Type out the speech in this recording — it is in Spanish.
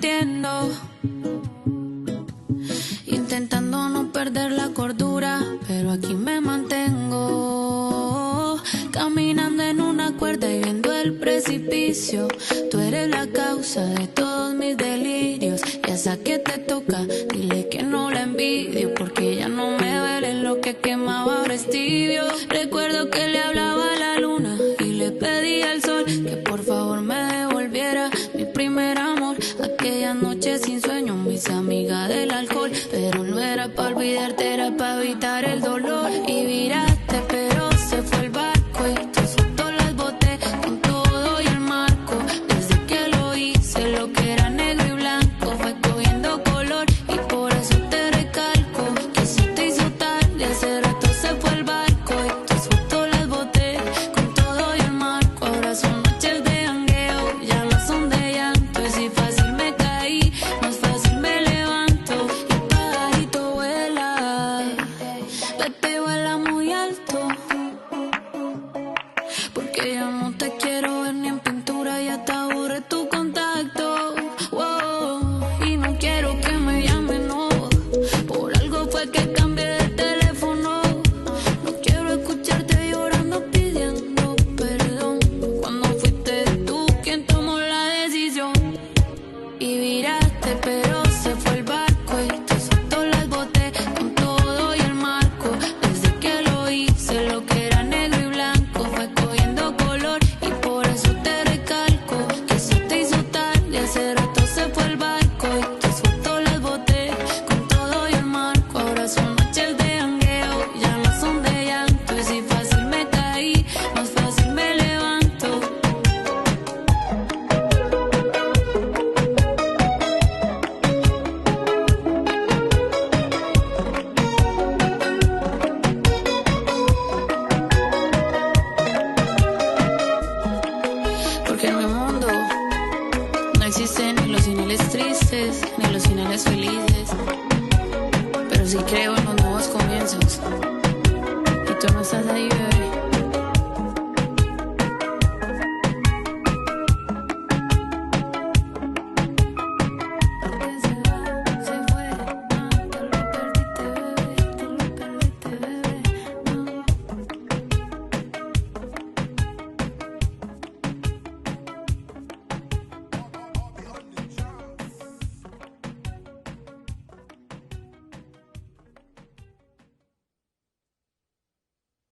entiendo. Intentando no perder la cordura, pero aquí me mantengo. Caminando en una cuerda y viendo el precipicio. Tú eres la causa de todos mis delirios. Y esa que te toca, dile que no la envidio, porque ya no me duele lo que quemaba, ahora es tibio. Recuerdo que le hablaba a la luna y le pedí al sol que por favor me devolviera mi primer amor. Aquella noche sin sueño, mis amigas del alcohol, pero no era para olvidarte, era para evitar el dolor. Y viraste, pero se fue el barco y tus fotos las boté con todo y el marco. Desde que lo hice, lo que era negro y blanco fue cogiendo color, y por eso te recalco que eso te hizo tarde. Hace rato se fue el barco y tus fotos las boté con todo y el marco. Ahora son noches de jangueo, ya no son de llanto. Y si fácil me caí, más fácil me levanto. Y el pajarito vuela, vete, vuela muy alto, porque yo no te quiero ver ni en pintura, ya te aburre tu contacto. Wow. Y no quiero que me llamen, no, por algo fue que cambié de teléfono. No quiero escucharte llorando pidiendo perdón, cuando fuiste tú quien tomó la decisión. Y viraste, pero se fue el barco y tus fotos las boté con todo y el marco. Desde que lo hice, lo que era negro y blanco fue cogiendo color, y por eso te recalco que eso te hizo tarde. Hace rato se fue el barco y tus fotos las boté con todo y el marco. Ahora son noches de jangueo, ya no son de llanto. Y si fácil me caí, más fácil me levanto. Porque en mi mundo no existen ni los finales tristes ni los finales felices, pero sí creo